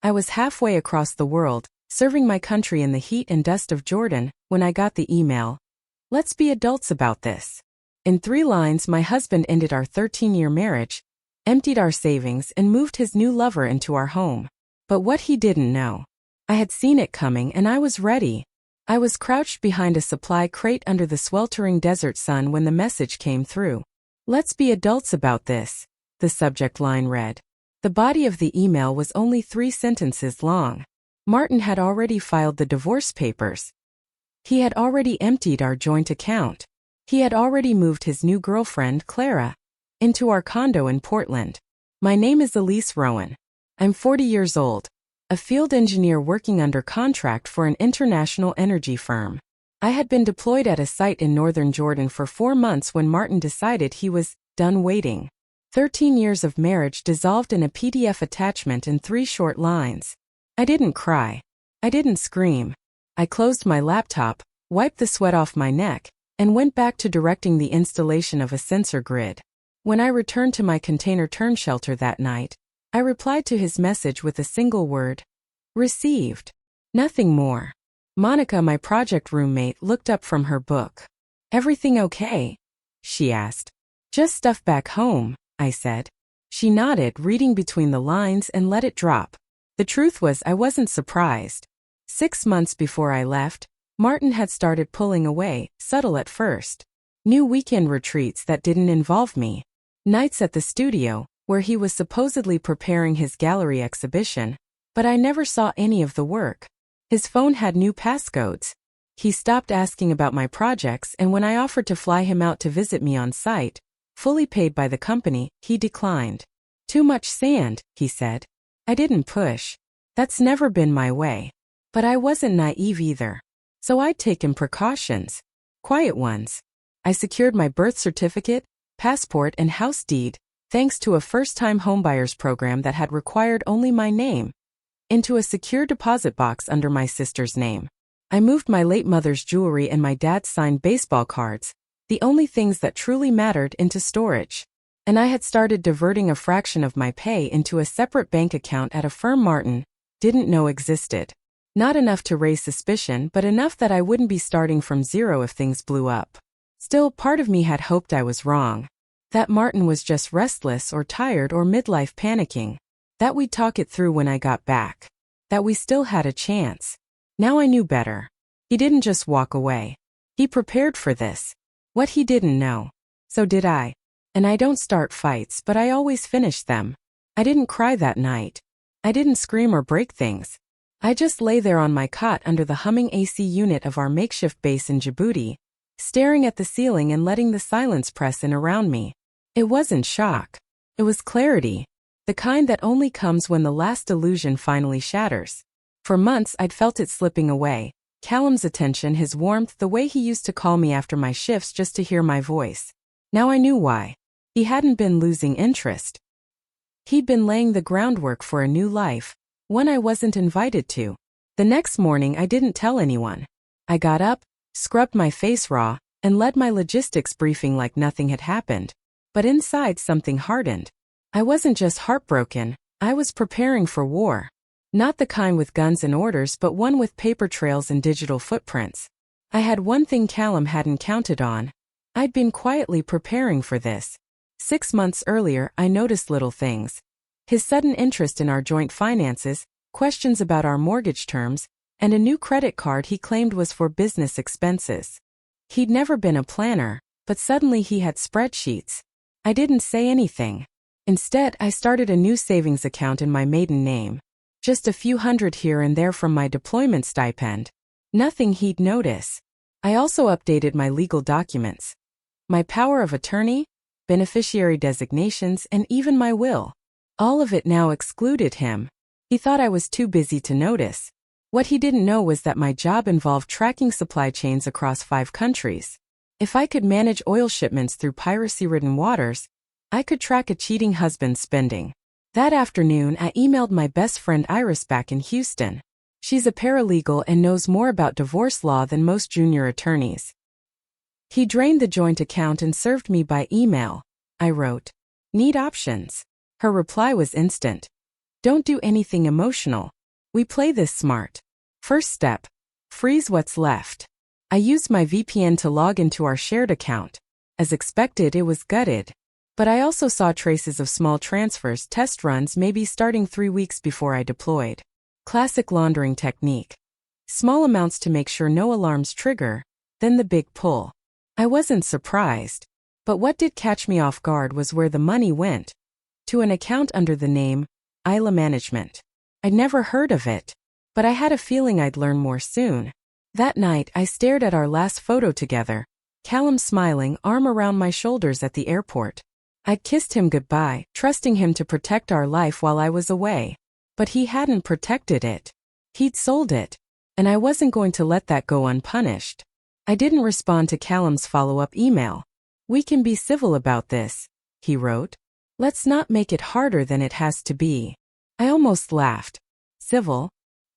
I was halfway across the world, serving my country in the heat and dust of Jordan, when I got the email. Let's be adults about this. In 3 lines, my husband ended our 13-year marriage, emptied our savings, and moved his new lover into our home. But what he didn't know. I had seen it coming and I was ready. I was crouched behind a supply crate under the sweltering desert sun when the message came through. Let's be adults about this, the subject line read. The body of the email was only 3 sentences long. Martin had already filed the divorce papers. He had already emptied our joint account. He had already moved his new girlfriend, Clara, into our condo in Portland. My name is Elise Rowan. I'm 40 years old, a field engineer working under contract for an international energy firm. I had been deployed at a site in northern Jordan for 4 months when Martin decided he was done waiting. 13 years of marriage dissolved in a PDF attachment in 3 short lines. I didn't cry. I didn't scream. I closed my laptop, wiped the sweat off my neck, and went back to directing the installation of a sensor grid. When I returned to my container turn shelter that night, I replied to his message with a single word. Received. Nothing more. Monica, my project roommate, looked up from her book. Everything okay? She asked. Just stuff back home, I said. She nodded, reading between the lines, and let it drop. The truth was, I wasn't surprised. 6 months before I left, Martin had started pulling away, subtle at first. New weekend retreats that didn't involve me. Nights at the studio, where he was supposedly preparing his gallery exhibition, but I never saw any of the work. His phone had new passcodes. He stopped asking about my projects, and when I offered to fly him out to visit me on site, fully paid by the company, he declined. Too much sand, he said. I didn't push. That's never been my way. But I wasn't naive either. So I'd taken precautions. Quiet ones. I secured my birth certificate, passport, and house deed, thanks to a first-time homebuyers program that had required only my name, into a secure deposit box under my sister's name. I moved my late mother's jewelry and my dad's signed baseball cards, the only things that truly mattered, into storage. And I had started diverting a fraction of my pay into a separate bank account at a firm Martin didn't know existed. Not enough to raise suspicion, but enough that I wouldn't be starting from zero if things blew up. Still, part of me had hoped I was wrong. That Martin was just restless or tired or midlife panicking. That we'd talk it through when I got back. That we still had a chance. Now I knew better. He didn't just walk away. He prepared for this. What he didn't know. So did I. And I don't start fights, but I always finish them. I didn't cry that night. I didn't scream or break things. I just lay there on my cot under the humming AC unit of our makeshift base in Djibouti, staring at the ceiling and letting the silence press in around me. It wasn't shock. It was clarity. The kind that only comes when the last illusion finally shatters. For months I'd felt it slipping away. Callum's attention, his warmth, the way he used to call me after my shifts just to hear my voice. Now I knew why. He hadn't been losing interest. He'd been laying the groundwork for a new life, one I wasn't invited to. The next morning I didn't tell anyone. I got up, scrubbed my face raw, and led my logistics briefing like nothing had happened. But inside something hardened. I wasn't just heartbroken, I was preparing for war. Not the kind with guns and orders, but one with paper trails and digital footprints. I had one thing Callum hadn't counted on. I'd been quietly preparing for this. 6 months earlier, I noticed little things. His sudden interest in our joint finances, questions about our mortgage terms, and a new credit card he claimed was for business expenses. He'd never been a planner, but suddenly he had spreadsheets. I didn't say anything. Instead, I started a new savings account in my maiden name. Just a few hundred here and there from my deployment stipend. Nothing he'd notice. I also updated my legal documents. My power of attorney, beneficiary designations, and even my will. All of it now excluded him. He thought I was too busy to notice. What he didn't know was that my job involved tracking supply chains across 5 countries. If I could manage oil shipments through piracy-ridden waters, I could track a cheating husband's spending. That afternoon, I emailed my best friend Iris back in Houston. She's a paralegal and knows more about divorce law than most junior attorneys. He drained the joint account and served me by email. I wrote, "Need options." Her reply was instant. "Don't do anything emotional. We play this smart. First step. Freeze what's left. I used my VPN to log into our shared account. As expected, it was gutted. But I also saw traces of small transfers, test runs maybe starting 3 weeks before I deployed. Classic laundering technique. Small amounts to make sure no alarms trigger, then the big pull. I wasn't surprised. But what did catch me off guard was where the money went. To an account under the name Isla Management. I'd never heard of it, but I had a feeling I'd learn more soon. That night, I stared at our last photo together, Callum smiling, arm around my shoulders at the airport. I'd kissed him goodbye, trusting him to protect our life while I was away. But he hadn't protected it. He'd sold it. And I wasn't going to let that go unpunished. I didn't respond to Callum's follow-up email. "We can be civil about this," he wrote. "Let's not make it harder than it has to be." I almost laughed. Civil?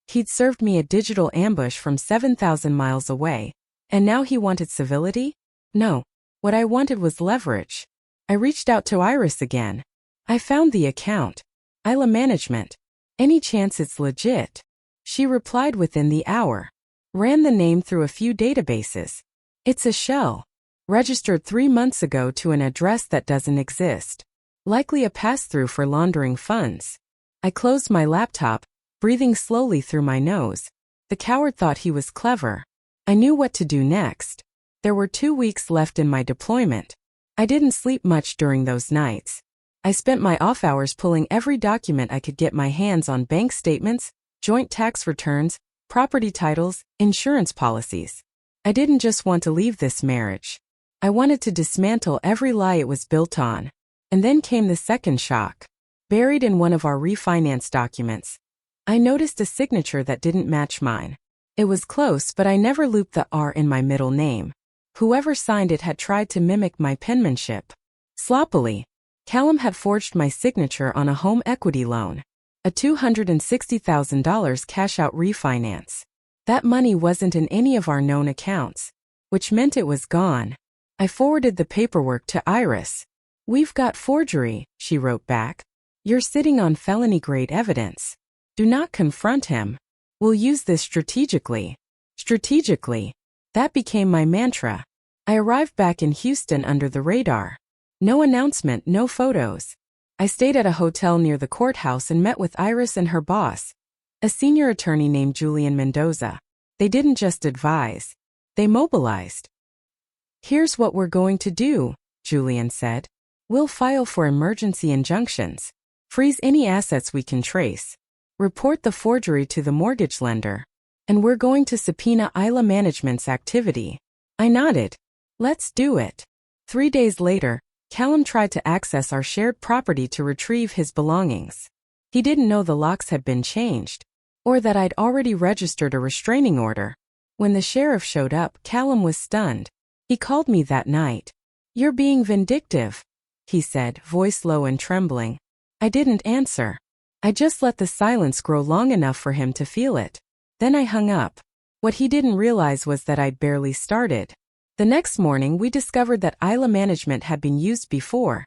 He'd served me a digital ambush from 7,000 miles away. And now he wanted civility? No. What I wanted was leverage. I reached out to Iris again. I found the account. Isla Management. Any chance it's legit? She replied within the hour. Ran the name through a few databases. It's a shell. Registered 3 months ago to an address that doesn't exist. Likely a pass-through for laundering funds. I closed my laptop, breathing slowly through my nose. The coward thought he was clever. I knew what to do next. There were 2 weeks left in my deployment. I didn't sleep much during those nights. I spent my off hours pulling every document I could get my hands on: bank statements, joint tax returns, property titles, insurance policies. I didn't just want to leave this marriage. I wanted to dismantle every lie it was built on. And then came the second shock. Buried in one of our refinance documents, I noticed a signature that didn't match mine. It was close, but I never looped the R in my middle name. Whoever signed it had tried to mimic my penmanship. Sloppily. Callum had forged my signature on a home equity loan. A $260,000 cash-out refinance. That money wasn't in any of our known accounts, which meant it was gone. I forwarded the paperwork to Iris. "We've got forgery," she wrote back. "You're sitting on felony-grade evidence. Do not confront him. We'll use this strategically." Strategically. That became my mantra. I arrived back in Houston under the radar. No announcement, no photos. I stayed at a hotel near the courthouse and met with Iris and her boss, a senior attorney named Julian Mendoza. They didn't just advise. They mobilized. "Here's what we're going to do," Julian said. "We'll file for emergency injunctions. Freeze any assets we can trace. Report the forgery to the mortgage lender. And we're going to subpoena Isla Management's activity." I nodded. "Let's do it." 3 days later, Callum tried to access our shared property to retrieve his belongings. He didn't know the locks had been changed, or that I'd already registered a restraining order. When the sheriff showed up, Callum was stunned. He called me that night. "You're being vindictive," he said, voice low and trembling. I didn't answer. I just let the silence grow long enough for him to feel it. Then I hung up. What he didn't realize was that I'd barely started. The next morning, we discovered that Isla Management had been used before,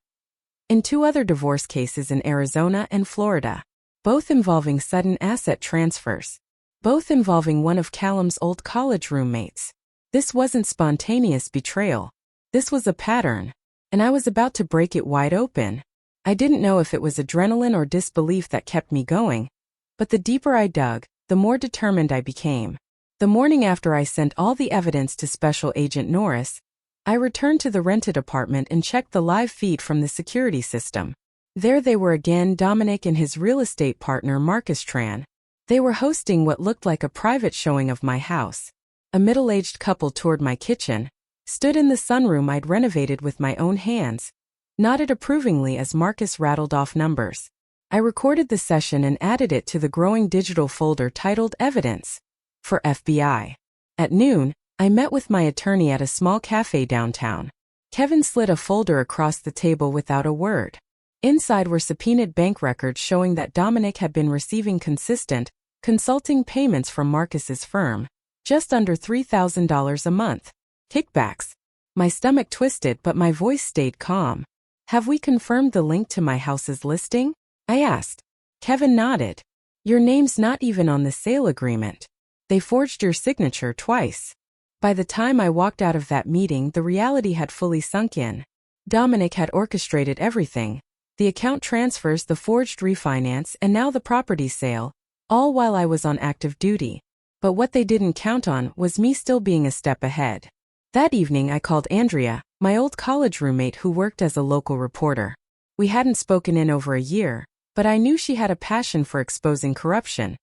in 2 other divorce cases in Arizona and Florida, both involving sudden asset transfers, both involving one of Callum's old college roommates. This wasn't spontaneous betrayal. This was a pattern, and I was about to break it wide open. I didn't know if it was adrenaline or disbelief that kept me going, but the deeper I dug, the more determined I became. The morning after I sent all the evidence to Special Agent Norris, I returned to the rented apartment and checked the live feed from the security system. There they were again, Dominic and his real estate partner Marcus Tran. They were hosting what looked like a private showing of my house. A middle-aged couple toured my kitchen, stood in the sunroom I'd renovated with my own hands, nodded approvingly as Marcus rattled off numbers. I recorded the session and added it to the growing digital folder titled Evidence for FBI. At noon, I met with my attorney at a small cafe downtown. Kevin slid a folder across the table without a word. Inside were subpoenaed bank records showing that Dominic had been receiving consistent, consulting payments from Marcus's firm, just under $3,000 a month. Kickbacks. My stomach twisted, but my voice stayed calm. "Have we confirmed the link to my house's listing?" I asked. Kevin nodded. Your name's not even on the sale agreement. They forged your signature twice. By the time I walked out of that meeting, the reality had fully sunk in. Dominic had orchestrated everything. The account transfers, the forged refinance, and now the property sale, all while I was on active duty. But what they didn't count on was me still being a step ahead. That evening I called Andrea, my old college roommate who worked as a local reporter. We hadn't spoken in over a year, but I knew she had a passion for exposing corruption,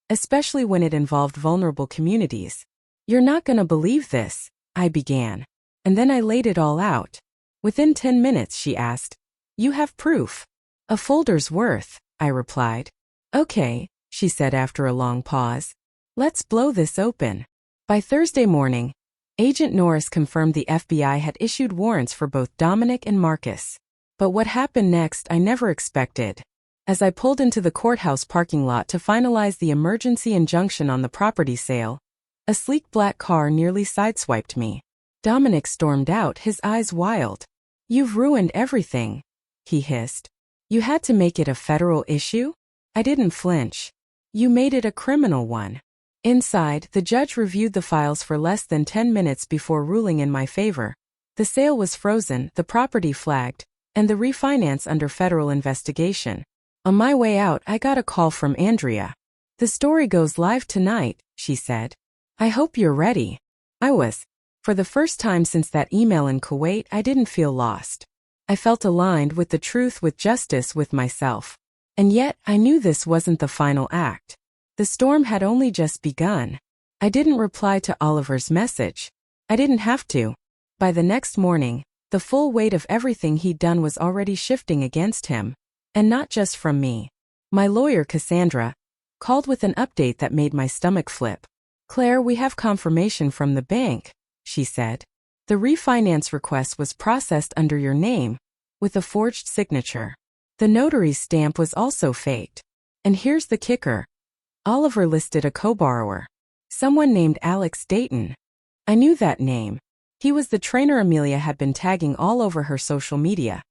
especially when it involved vulnerable communities. "You're not gonna believe this," I began. And then I laid it all out. Within 10 minutes, she asked, "You have proof?" "A folder's worth," I replied. "Okay," she said after a long pause. "Let's blow this open." By Thursday morning, Agent Norris confirmed the FBI had issued warrants for both Dominic and Marcus. But what happened next I never expected. As I pulled into the courthouse parking lot to finalize the emergency injunction on the property sale, a sleek black car nearly sideswiped me. Dominic stormed out, his eyes wild. "You've ruined everything," he hissed. "You had to make it a federal issue?" I didn't flinch. "You made it a criminal one." Inside, the judge reviewed the files for less than 10 minutes before ruling in my favor. The sale was frozen, the property flagged, and the refinance under federal investigation. On my way out, I got a call from Andrea. "The story goes live tonight," she said. "I hope you're ready." I was. For the first time since that email in Kuwait, I didn't feel lost. I felt aligned with the truth, with justice, with myself. And yet, I knew this wasn't the final act. The storm had only just begun. I didn't reply to Oliver's message. I didn't have to. By the next morning, the full weight of everything he'd done was already shifting against him. And not just from me. My lawyer, Cassandra, called with an update that made my stomach flip. "Claire, we have confirmation from the bank," she said. "The refinance request was processed under your name, with a forged signature. The notary's stamp was also faked. And here's the kicker. Oliver listed a co-borrower. Someone named Alex Dayton. I knew that name. He was the trainer Amelia had been tagging all over her social media.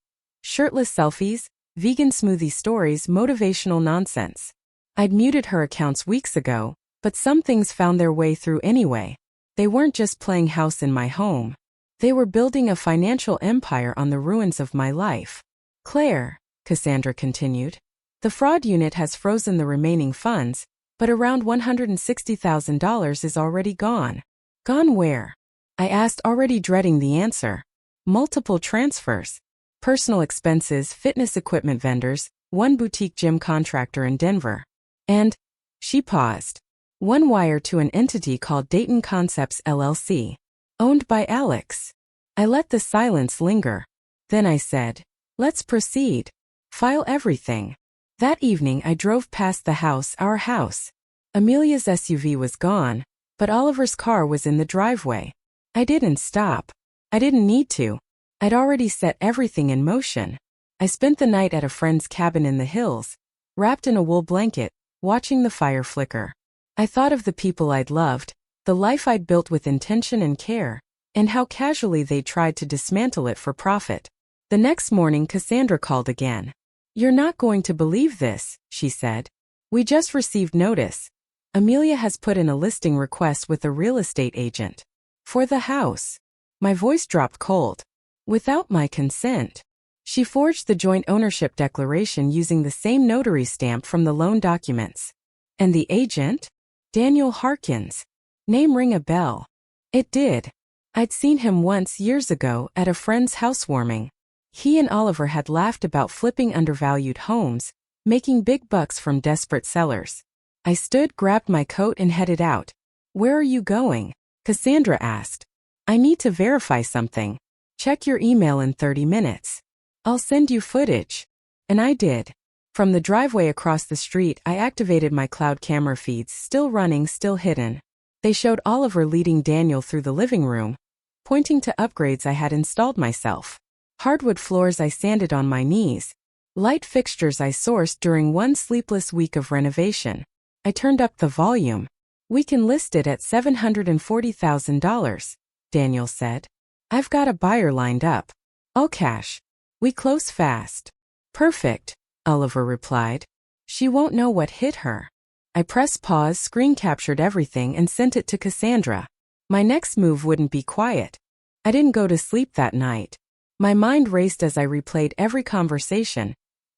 Shirtless selfies, vegan smoothie stories, motivational nonsense. I'd muted her accounts weeks ago, but some things found their way through anyway. They weren't just playing house in my home. They were building a financial empire on the ruins of my life. "Claire," Cassandra continued, "the fraud unit has frozen the remaining funds, but around $160,000 is already gone." "Gone where?" I asked, already dreading the answer. "Multiple transfers. Personal expenses, fitness equipment vendors, one boutique gym contractor in Denver. And," she paused, "one wire to an entity called Dayton Concepts LLC, owned by Alex." I let the silence linger. Then I said, "Let's proceed. File everything." That evening I drove past the house, our house. Amelia's SUV was gone, but Oliver's car was in the driveway. I didn't stop. I didn't need to. I'd already set everything in motion. I spent the night at a friend's cabin in the hills, wrapped in a wool blanket, watching the fire flicker. I thought of the people I'd loved, the life I'd built with intention and care, and how casually they tried to dismantle it for profit. The next morning, Cassandra called again. "You're not going to believe this," she said. "We just received notice. Amelia has put in a listing request with a real estate agent. For the house." My voice dropped cold. "Without my consent." She forged the joint ownership declaration using the same notary stamp from the loan documents. And the agent? Daniel Harkins. Name ring a bell. It did. I'd seen him once years ago at a friend's housewarming. He and Oliver had laughed about flipping undervalued homes, making big bucks from desperate sellers. I stood, grabbed my coat, and headed out. "Where are you going?" Cassandra asked. "I need to verify something. Check your email in 30 minutes. I'll send you footage." And I did. From the driveway across the street, I activated my cloud camera feeds, still running, still hidden. They showed Oliver leading Daniel through the living room, pointing to upgrades I had installed myself. Hardwood floors I sanded on my knees. Light fixtures I sourced during one sleepless week of renovation. I turned up the volume. "We can list it at $740,000, Daniel said. "I've got a buyer lined up. All cash. We close fast." "Perfect," Oliver replied. "She won't know what hit her." I pressed pause, screen captured everything, and sent it to Cassandra. My next move wouldn't be quiet. I didn't go to sleep that night. My mind raced as I replayed every conversation,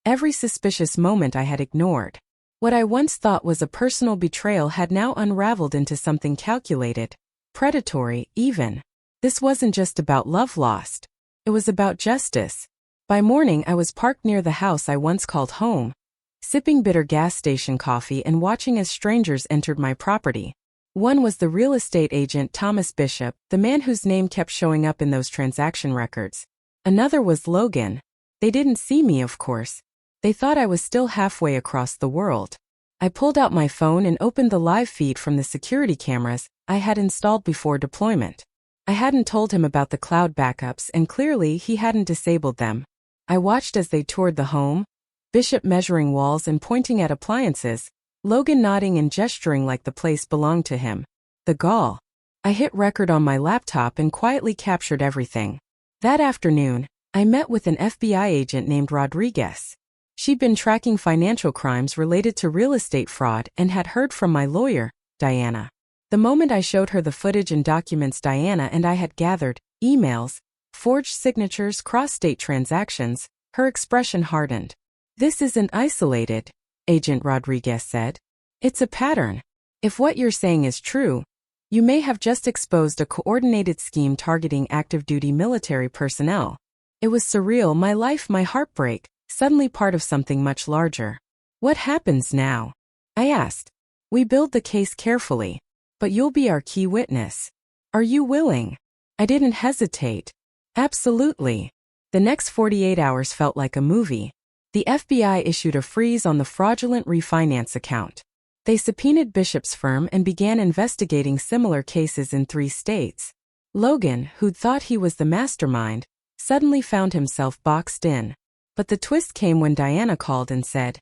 every suspicious moment I had ignored. What I once thought was a personal betrayal had now unraveled into something calculated, predatory, even. This wasn't just about love lost. It was about justice. By morning, I was parked near the house I once called home, sipping bitter gas station coffee and watching as strangers entered my property. One was the real estate agent Thomas Bishop, the man whose name kept showing up in those transaction records. Another was Logan. They didn't see me, of course. They thought I was still halfway across the world. I pulled out my phone and opened the live feed from the security cameras I had installed before deployment. I hadn't told him about the cloud backups, and clearly he hadn't disabled them. I watched as they toured the home, Bishop measuring walls and pointing at appliances, Logan nodding and gesturing like the place belonged to him. The gall. I hit record on my laptop and quietly captured everything. That afternoon, I met with an FBI agent named Rodriguez. She'd been tracking financial crimes related to real estate fraud and had heard from my lawyer, Diana. The moment I showed her the footage and documents Diana and I had gathered, emails, forged signatures, cross-state transactions, her expression hardened. "This isn't isolated," Agent Rodriguez said. "It's a pattern. If what you're saying is true, you may have just exposed a coordinated scheme targeting active-duty military personnel." It was surreal, my life, my heartbreak, suddenly part of something much larger. "What happens now?" I asked. "We build the case carefully, but you'll be our key witness. Are you willing?" I didn't hesitate. "Absolutely." The next 48 hours felt like a movie. The FBI issued a freeze on the fraudulent refinance account. They subpoenaed Bishop's firm and began investigating similar cases in 3 states. Logan, who'd thought he was the mastermind, suddenly found himself boxed in. But the twist came when Diana called and said,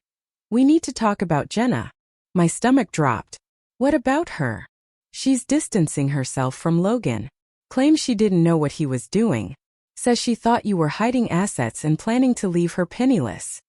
"We need to talk about Jenna." My stomach dropped. "What about her?" "She's distancing herself from Logan. Claims she didn't know what he was doing. Says she thought you were hiding assets and planning to leave her penniless."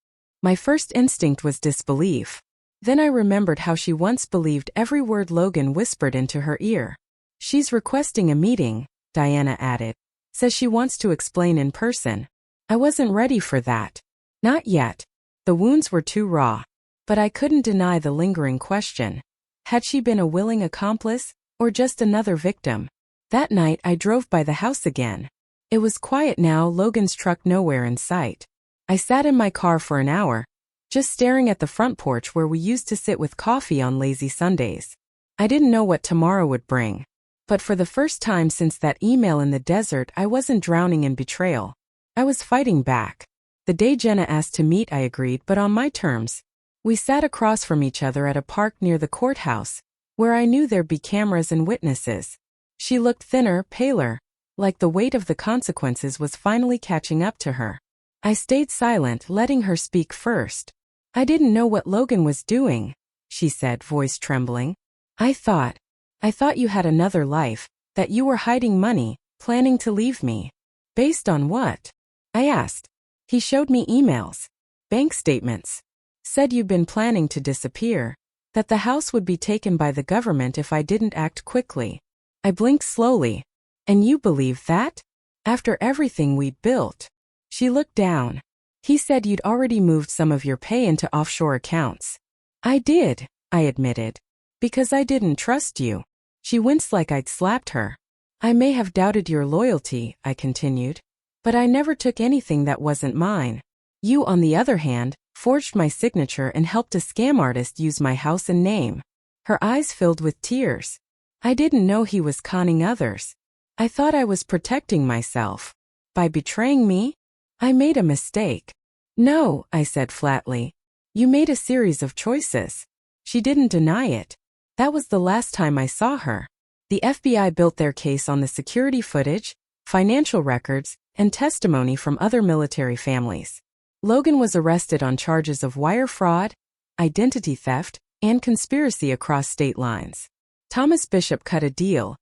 My first instinct was disbelief. Then I remembered how she once believed every word Logan whispered into her ear. "She's requesting a meeting," Diana added. "Says she wants to explain in person." I wasn't ready for that. Not yet. The wounds were too raw. But I couldn't deny the lingering question. Had she been a willing accomplice, or just another victim? That night I drove by the house again. It was quiet now, Logan's truck nowhere in sight. I sat in my car for an hour, just staring at the front porch where we used to sit with coffee on lazy Sundays. I didn't know what tomorrow would bring. But for the first time since that email in the desert, I wasn't drowning in betrayal. I was fighting back. The day Jenna asked to meet, I agreed, but on my terms. We sat across from each other at a park near the courthouse, where I knew there'd be cameras and witnesses. She looked thinner, paler, like the weight of the consequences was finally catching up to her. I stayed silent, letting her speak first. "I didn't know what Logan was doing," she said, voice trembling. I thought you had another life, that you were hiding money, planning to leave me." "Based on what?" I asked. "He showed me emails, bank statements. Said you'd been planning to disappear, that the house would be taken by the government if I didn't act quickly." I blinked slowly. "And you believe that? After everything we'd built?" She looked down. "He said you'd already moved some of your pay into offshore accounts." "I did," I admitted. "Because I didn't trust you." She winced like I'd slapped her. "I may have doubted your loyalty," I continued. "But I never took anything that wasn't mine. You, on the other hand, forged my signature and helped a scam artist use my house and name." Her eyes filled with tears. "I didn't know he was conning others. I thought I was protecting myself. By betraying me? I made a mistake." "No," I said flatly. "You made a series of choices." She didn't deny it. That was the last time I saw her. The FBI built their case on the security footage, financial records, and testimony from other military families. Logan was arrested on charges of wire fraud, identity theft, and conspiracy across state lines. Thomas Bishop cut a deal,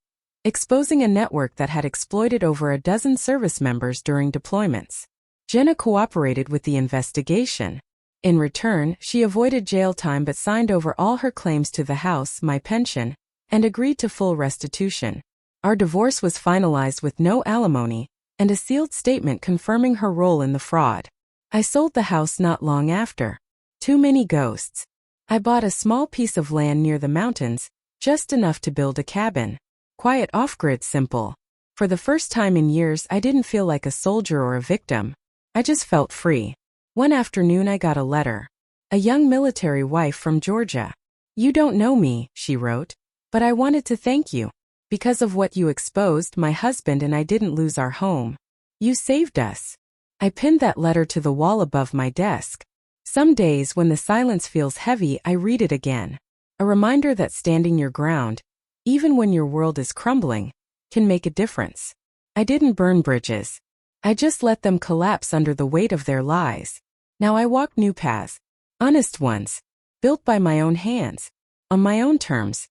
exposing a network that had exploited over a dozen service members during deployments. Jenna cooperated with the investigation. In return, she avoided jail time but signed over all her claims to the house, my pension, and agreed to full restitution. Our divorce was finalized with no alimony, and a sealed statement confirming her role in the fraud. I sold the house not long after. Too many ghosts. I bought a small piece of land near the mountains, just enough to build a cabin. Quiet off-grid, simple. For the first time in years, I didn't feel like a soldier or a victim. I just felt free. One afternoon I got a letter. A young military wife from Georgia. "You don't know me," she wrote, "but I wanted to thank you. Because of what you exposed, my husband and I didn't lose our home. You saved us." I pinned that letter to the wall above my desk. Some days when the silence feels heavy, I read it again. A reminder that standing your ground, even when your world is crumbling, can make a difference. I didn't burn bridges. I just let them collapse under the weight of their lies. Now I walk new paths. Honest ones. Built by my own hands. On my own terms.